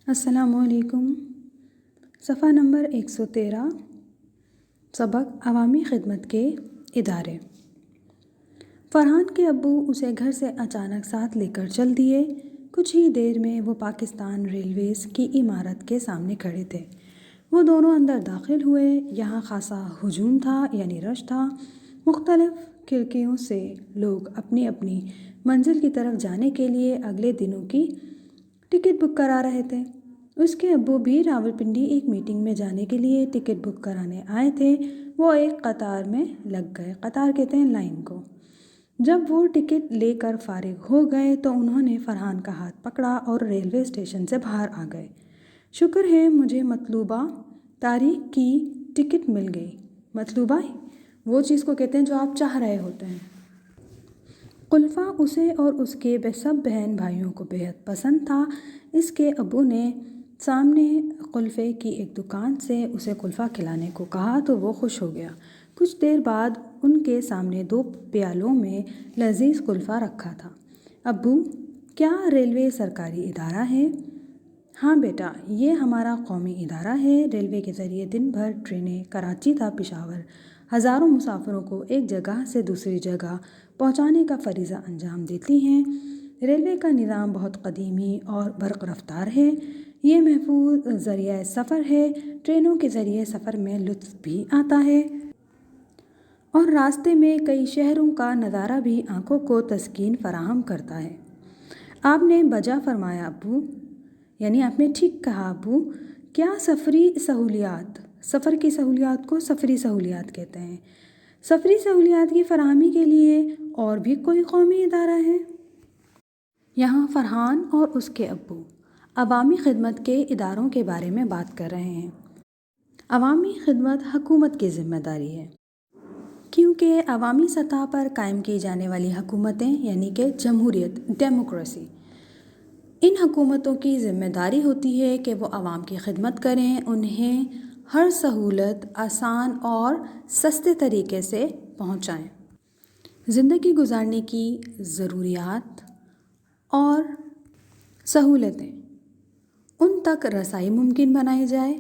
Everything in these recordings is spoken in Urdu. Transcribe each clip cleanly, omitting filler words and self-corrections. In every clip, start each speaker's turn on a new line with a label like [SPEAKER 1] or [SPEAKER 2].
[SPEAKER 1] السلام علیکم۔ صفحہ نمبر 113، سبق عوامی خدمت کے ادارے۔ فرحان کے ابو اسے گھر سے اچانک ساتھ لے کر چل دیے۔ کچھ ہی دیر میں وہ پاکستان ریلویز کی عمارت کے سامنے کھڑے تھے۔ وہ دونوں اندر داخل ہوئے۔ یہاں خاصا ہجوم تھا، یعنی رش تھا۔ مختلف کھڑکیوں سے لوگ اپنی اپنی منزل کی طرف جانے کے لیے اگلے دنوں کی ٹکٹ بک کرا رہے تھے۔ اس کے ابو بھی راولپنڈی ایک میٹنگ میں جانے کے لیے ٹکٹ بک کرانے آئے تھے۔ وہ ایک قطار میں لگ گئے۔ قطار کہتے ہیں لائن کو۔ جب وہ ٹکٹ لے کر فارغ ہو گئے تو انہوں نے فرحان کا ہاتھ پکڑا اور ریلوے اسٹیشن سے باہر آ گئے۔ شکر ہے مجھے مطلوبہ تاریخ کی ٹکٹ مل گئی۔ مطلوبہ وہ چیز کو کہتے ہیں جو آپ چاہ رہے ہوتے ہیں۔ قلفہ اسے اور اس کے سب بہن بھائیوں کو بےحد پسند تھا۔ اس کے ابو نے سامنے قلفے کی ایک دکان سے اسے قلفہ کھلانے کو کہا تو وہ خوش ہو گیا۔ کچھ دیر بعد ان کے سامنے 2 پیالوں میں لذیذ قلفہ رکھا تھا۔ ابو، کیا ریلوے سرکاری ادارہ ہے؟ ہاں بیٹا، یہ ہمارا قومی ادارہ ہے۔ ریلوے کے ذریعے دن بھر ٹرینیں کراچی تا پشاور ہزاروں مسافروں کو ایک جگہ سے دوسری جگہ پہنچانے کا فریضہ انجام دیتی ہیں۔ ریلوے کا نظام بہت قدیمی اور برق رفتار ہے۔ یہ محفوظ ذریعہ سفر ہے۔ ٹرینوں کے ذریعے سفر میں لطف بھی آتا ہے اور راستے میں کئی شہروں کا نظارہ بھی آنکھوں کو تسکین فراہم کرتا ہے۔ آپ نے بجا فرمایا ابو، یعنی آپ نے ٹھیک کہا ابو۔ کیا سفری سہولیات، سفر کی سہولیات کو سفری سہولیات کہتے ہیں، سفری سہولیات کی فراہمی کے لیے اور بھی کوئی قومی ادارہ ہے؟ یہاں فرحان اور اس کے ابو عوامی خدمت کے اداروں کے بارے میں بات کر رہے ہیں۔ عوامی خدمت حکومت کی ذمہ داری ہے، کیونکہ عوامی سطح پر قائم کی جانے والی حکومتیں یعنی کہ جمہوریت، ڈیموکریسی، ان حکومتوں کی ذمہ داری ہوتی ہے کہ وہ عوام کی خدمت کریں، انہیں ہر سہولت آسان اور سستے طریقے سے پہنچائیں، زندگی گزارنے کی ضروریات اور سہولتیں ان تک رسائی ممکن بنائی جائے۔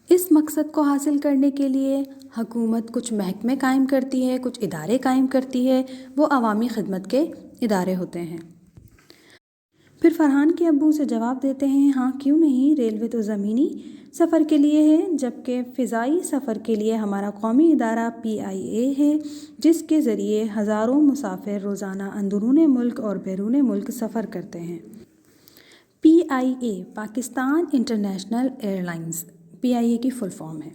[SPEAKER 1] اس مقصد کو حاصل کرنے کے لیے حکومت کچھ محکمے قائم کرتی ہے، کچھ ادارے قائم کرتی ہے، وہ عوامی خدمت کے ادارے ہوتے ہیں۔ پھر فرحان کے ابو سے جواب دیتے ہیں، ہاں کیوں نہیں، ریلوے تو زمینی سفر کے لیے ہے، جبکہ فضائی سفر کے لیے ہمارا قومی ادارہ PIA ہے، جس کے ذریعے ہزاروں مسافر روزانہ اندرون ملک اور بیرون ملک سفر کرتے ہیں۔ PIA Pakistan international air lines, PIA کی فل فارم ہے۔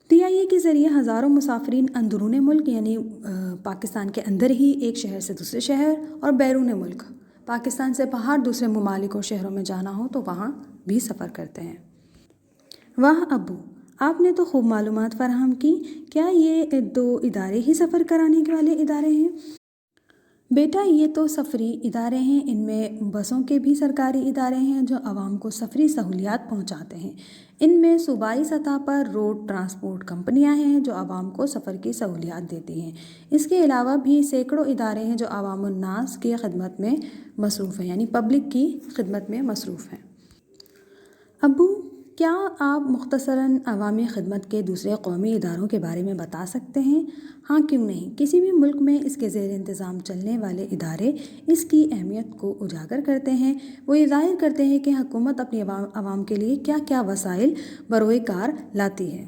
[SPEAKER 1] PIA کے ذریعے ہزاروں مسافرین اندرون ملک یعنی پاکستان کے اندر ہی ایک شہر سے دوسرے شہر اور بیرون ملک پاکستان سے باہر دوسرے ممالک اور شہروں میں جانا ہو تو وہاں بھی سفر کرتے ہیں۔ واہ ابو، آپ نے تو خوب معلومات فراہم کی۔ کیا یہ 2 ادارے ہی سفر کرانے کے والے ادارے ہیں؟ بیٹا، یہ تو سفری ادارے ہیں۔ ان میں بسوں کے بھی سرکاری ادارے ہیں جو عوام کو سفری سہولیات پہنچاتے ہیں۔ ان میں صوبائی سطح پر روڈ ٹرانسپورٹ کمپنیاں ہیں جو عوام کو سفر کی سہولیات دیتی ہیں۔ اس کے علاوہ بھی سینکڑوں ادارے ہیں جو عوام الناس کی خدمت میں مصروف ہیں، یعنی پبلک کی خدمت میں مصروف ہیں۔ ابو، کیا آپ مختصراً عوامی خدمت کے دوسرے قومی اداروں کے بارے میں بتا سکتے ہیں؟ ہاں کیوں نہیں۔ کسی بھی ملک میں اس کے زیر انتظام چلنے والے ادارے اس کی اہمیت کو اجاگر کرتے ہیں۔ وہ یہ ظاہر کرتے ہیں کہ حکومت اپنی عوام کے لیے کیا کیا وسائل بروئے کار لاتی ہے۔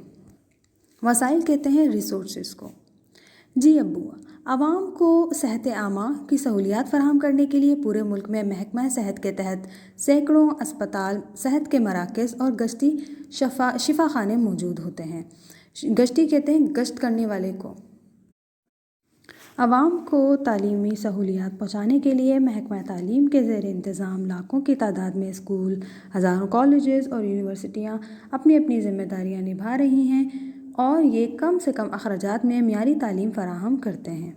[SPEAKER 1] وسائل کہتے ہیں ریسورسز کو۔ جی ابو، عوام کو صحت عامہ کی سہولیات فراہم کرنے کے لیے پورے ملک میں محکمہ صحت کے تحت سینکڑوں اسپتال، صحت کے مراکز اور گشتی شفا خانے موجود ہوتے ہیں۔ گشتی کہتے ہیں گشت کرنے والے کو۔ عوام کو تعلیمی سہولیات پہنچانے کے لیے محکمہ تعلیم کے زیر انتظام لاکھوں کی تعداد میں اسکول، ہزاروں کالجز اور یونیورسٹیاں اپنی اپنی ذمہ داریاں نبھا رہی ہیں اور یہ کم سے کم اخراجات میں معیاری تعلیم فراہم کرتے ہیں۔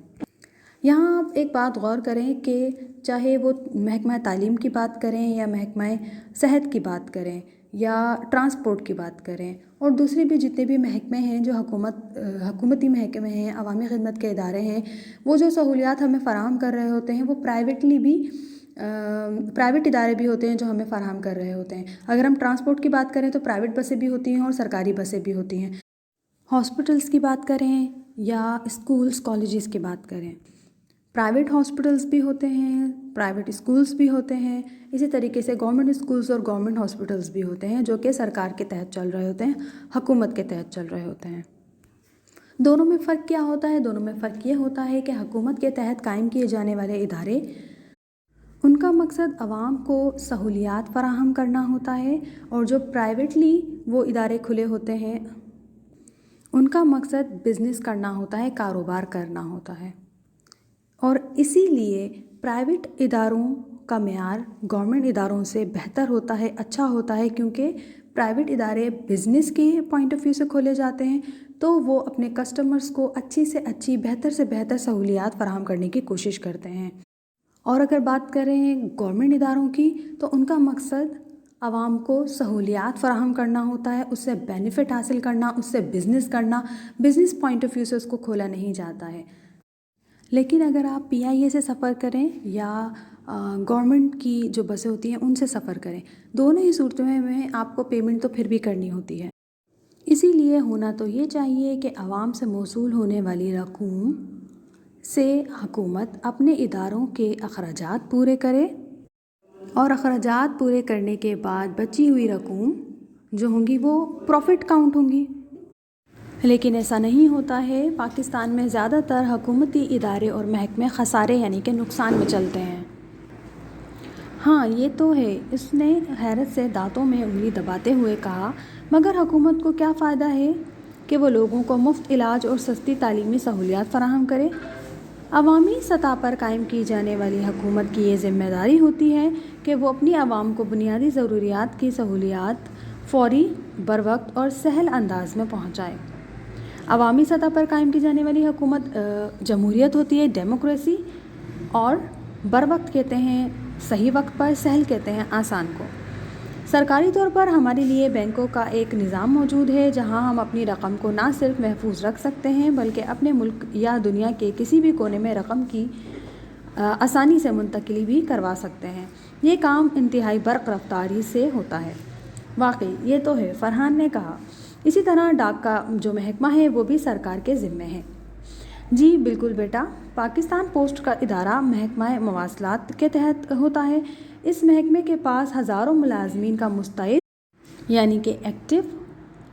[SPEAKER 1] یہاں آپ ایک بات غور کریں کہ چاہے وہ محکمہ تعلیم کی بات کریں یا محکمہ صحت کی بات کریں یا ٹرانسپورٹ کی بات کریں اور دوسرے بھی جتنے بھی محکمے ہیں جو حکومتی محکمے ہیں، عوامی خدمت کے ادارے ہیں، وہ جو سہولیات ہمیں فراہم کر رہے ہوتے ہیں وہ پرائیویٹلی بھی پرائیویٹ ادارے بھی ہوتے ہیں جو ہمیں فراہم کر رہے ہوتے ہیں۔ اگر ہم ٹرانسپورٹ کی بات کریں تو پرائیویٹ بسیں بھی ہوتی ہیں اور سرکاری بسیں بھی ہوتی ہیں۔ ہاسپٹلس کی بات کریں یا اسکولس کالجز کی بات کریں، پرائیویٹ ہاسپٹلس بھی ہوتے ہیں، پرائیویٹ اسکولس بھی ہوتے ہیں، اسی طریقے سے گورنمنٹ اسکولس اور گورنمنٹ ہاسپٹلس بھی ہوتے ہیں جو کہ سرکار کے تحت چل رہے ہوتے ہیں، حکومت کے تحت چل رہے ہوتے ہیں۔ دونوں میں فرق کیا ہوتا ہے؟ دونوں میں فرق یہ ہوتا ہے کہ حکومت کے تحت قائم کیے جانے والے ادارے، ان کا مقصد عوام کو سہولیات فراہم کرنا ہوتا ہے، اور جو پرائیویٹلی وہ ادارے کھلے ہوتے ہیں ان کا مقصد بزنس کرنا ہوتا ہے، کاروبار کرنا ہوتا ہے۔ اور اسی لیے پرائیویٹ اداروں کا معیار گورنمنٹ اداروں سے بہتر ہوتا ہے، اچھا ہوتا ہے، کیونکہ پرائیویٹ ادارے بزنس کے پوائنٹ آف ویو سے کھولے جاتے ہیں تو وہ اپنے کسٹمرز کو اچھی سے اچھی، بہتر سے بہتر سہولیات فراہم کرنے کی کوشش کرتے ہیں۔ اور اگر بات کریں گورنمنٹ اداروں کی تو ان کا مقصد عوام کو سہولیات فراہم کرنا ہوتا ہے، اس سے بینیفٹ حاصل کرنا، اس سے بزنس کرنا، بزنس پوائنٹ آف ویو سے اس کو کھولا نہیں جاتا ہے۔ لیکن اگر آپ PIA سے سفر کریں یا گورنمنٹ کی جو بسیں ہوتی ہیں ان سے سفر کریں، دونوں ہی صورتوں میں آپ کو پیمنٹ تو پھر بھی کرنی ہوتی ہے۔ اسی لیے ہونا تو یہ چاہیے کہ عوام سے موصول ہونے والی رقوم سے حکومت اپنے اداروں کے اخراجات پورے کرے، اور اخراجات پورے کرنے کے بعد بچی ہوئی رقوم جو ہوں گی وہ پروفٹ کاؤنٹ ہوں گی۔ لیکن ایسا نہیں ہوتا ہے۔ پاکستان میں زیادہ تر حکومتی ادارے اور محکمے خسارے یعنی کہ نقصان میں چلتے ہیں۔ ہاں یہ تو ہے، اس نے حیرت سے دانتوں میں انگلی دباتے ہوئے کہا، مگر حکومت کو کیا فائدہ ہے کہ وہ لوگوں کو مفت علاج اور سستی تعلیمی سہولیات فراہم کرے؟ عوامی سطح پر قائم کی جانے والی حکومت کی یہ ذمہ داری ہوتی ہے کہ وہ اپنی عوام کو بنیادی ضروریات کی سہولیات فوری، بروقت اور سہل انداز میں پہنچائے۔ عوامی سطح پر قائم کی جانے والی حکومت جمہوریت ہوتی ہے، ڈیموکریسی، اور بروقت کہتے ہیں صحیح وقت پر، سہل کہتے ہیں آسان کو۔ سرکاری طور پر ہمارے لیے بینکوں کا ایک نظام موجود ہے جہاں ہم اپنی رقم کو نہ صرف محفوظ رکھ سکتے ہیں بلکہ اپنے ملک یا دنیا کے کسی بھی کونے میں رقم کی آسانی سے منتقلی بھی کروا سکتے ہیں۔ یہ کام انتہائی برق رفتاری سے ہوتا ہے۔ واقعی یہ تو ہے، فرحان نے کہا۔ اسی طرح ڈاک کا جو محکمہ ہے وہ بھی سرکار کے ذمے ہے۔ جی بالکل بیٹا، پاکستان پوسٹ کا ادارہ محکمہ مواصلات کے تحت ہوتا ہے۔ اس محکمے کے پاس ہزاروں ملازمین کا مستعد یعنی کہ ایکٹیو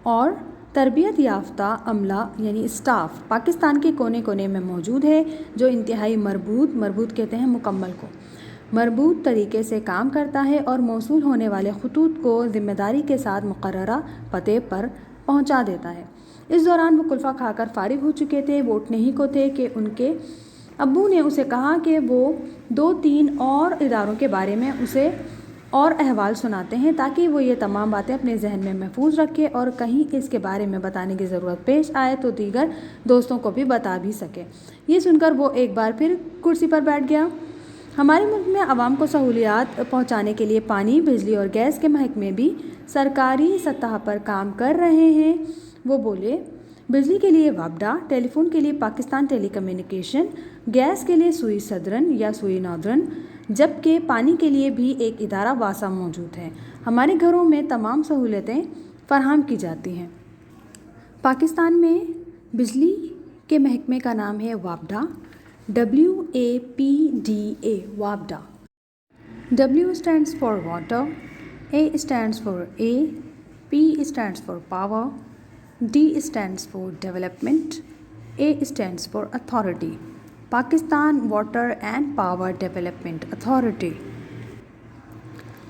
[SPEAKER 1] اور تربیت یافتہ عملہ یعنی اسٹاف پاکستان کے کونے کونے میں موجود ہے، جو انتہائی مربوط کہتے ہیں مکمل کو، مربوط طریقے سے کام کرتا ہے اور موصول ہونے والے خطوط کو ذمہ داری کے ساتھ مقررہ پتے پر پہنچا دیتا ہے۔ اس دوران وہ کلفہ کھا کر فارغ ہو چکے تھے۔ وہ اٹھنے ہی کو تھے کہ ان کے ابو نے اسے کہا کہ وہ 2-3 اور اداروں کے بارے میں اسے اور احوال سناتے ہیں تاکہ وہ یہ تمام باتیں اپنے ذہن میں محفوظ رکھے اور کہیں اس کے بارے میں بتانے کی ضرورت پیش آئے تو دیگر دوستوں کو بھی بتا بھی سکے۔ یہ سن کر وہ ایک بار پھر کرسی پر بیٹھ گیا۔ ہمارے ملک میں عوام کو سہولیات پہنچانے کے لیے پانی، بجلی اور گیس کے محکمے بھی سرکاری سطح پر کام کر رہے ہیں۔ وہ بولے، بجلی کے لیے وابڈا، ٹیلی فون کے لیے پاکستان ٹیلی کمیونیکیشن، گیس کے لیے سوئی سدرن یا سوئی ناردرن، جبکہ پانی کے لیے بھی ایک ادارہ واسا موجود ہے۔ ہمارے گھروں میں تمام سہولتیں فراہم کی جاتی ہیں۔ پاکستان میں بجلی کے محکمے کا نام ہے وابڈا، WAPDA، وابڈا۔ W stands for water, A stands for A, P stands for power, D stands for development, A stands for authority. Pakistan water and power development authority.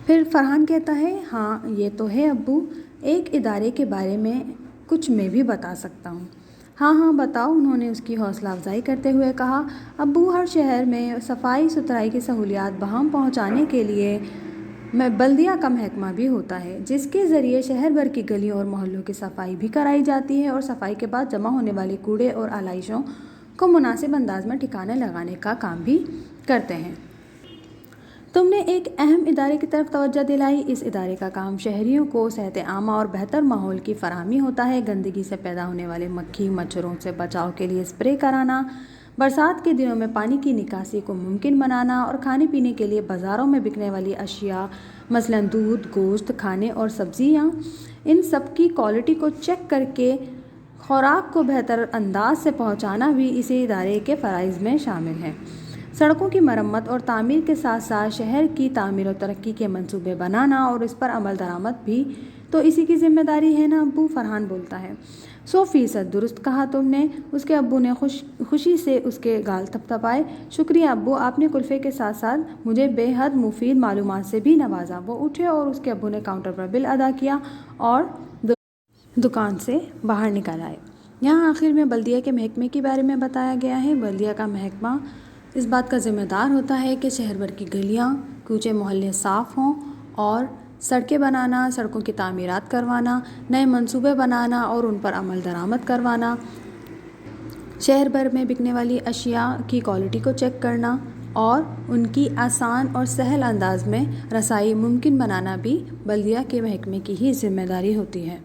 [SPEAKER 1] پھر فرحان کہتا ہے، ہاں یہ تو ہے ابو، ایک ادارے کے بارے میں کچھ میں بھی بتا سکتا ہوں۔ ہاں بتاؤ، انہوں نے اس کی حوصلہ افزائی کرتے ہوئے کہا۔ ابو، ہر شہر میں صفائی ستھرائی کی سہولیات بہم پہنچانے کے لیے بلدیہ کا محکمہ بھی ہوتا ہے، جس کے ذریعے شہر بھر کی گلیوں اور محلوں کی صفائی بھی کرائی جاتی ہے اور صفائی کے بعد جمع ہونے والے کوڑے اور آلائشوں کو مناسب انداز میں ٹھکانے لگانے کا کام بھی کرتے ہیں۔ تم نے ایک اہم ادارے کی طرف توجہ دلائی۔ اس ادارے کا کام شہریوں کو صحت عامہ اور بہتر ماحول کی فراہمی ہوتا ہے۔ گندگی سے پیدا ہونے والے مکھی مچھروں سے بچاؤ کے لیے اسپرے کرانا، برسات کے دنوں میں پانی کی نکاسی کو ممکن بنانا اور کھانے پینے کے لیے بازاروں میں بکنے والی اشیاء مثلاً دودھ، گوشت، کھانے اور سبزیاں، ان سب کی کوالٹی کو چیک کر کے خوراک کو بہتر انداز سے پہنچانا بھی اسی ادارے کے فرائض میں شامل ہے۔ سڑکوں کی مرمت اور تعمیر کے ساتھ ساتھ شہر کی تعمیر و ترقی کے منصوبے بنانا اور اس پر عمل درآمد بھی تو اسی کی ذمہ داری ہے نا ابو، فرحان بولتا ہے۔ 100% درست کہا تم نے۔ اس کے ابو نے خوشی سے اس کے گال تھپتھپائے۔ شکریہ ابو، آپ نے کلفے کے ساتھ ساتھ مجھے بے حد مفید معلومات سے بھی نوازا۔ وہ اٹھے اور اس کے ابو نے کاؤنٹر پر بل ادا کیا اور دکان سے باہر نکل آئے۔ یہاں آخر میں بلدیہ کے محکمے کے بارے میں بتایا گیا ہے۔ بلدیہ کا محکمہ اس بات کا ذمہ دار ہوتا ہے کہ شہر بھر کی گلیاں، کوچے، محلے صاف ہوں اور سڑکیں بنانا، سڑکوں کی تعمیرات کروانا، نئے منصوبے بنانا اور ان پر عمل درآمد کروانا، شہر بھر میں بکنے والی اشیاء کی کوالٹی کو چیک کرنا اور ان کی آسان اور سہل انداز میں رسائی ممکن بنانا بھی بلدیہ کے محکمے کی ہی ذمہ داری ہوتی ہے۔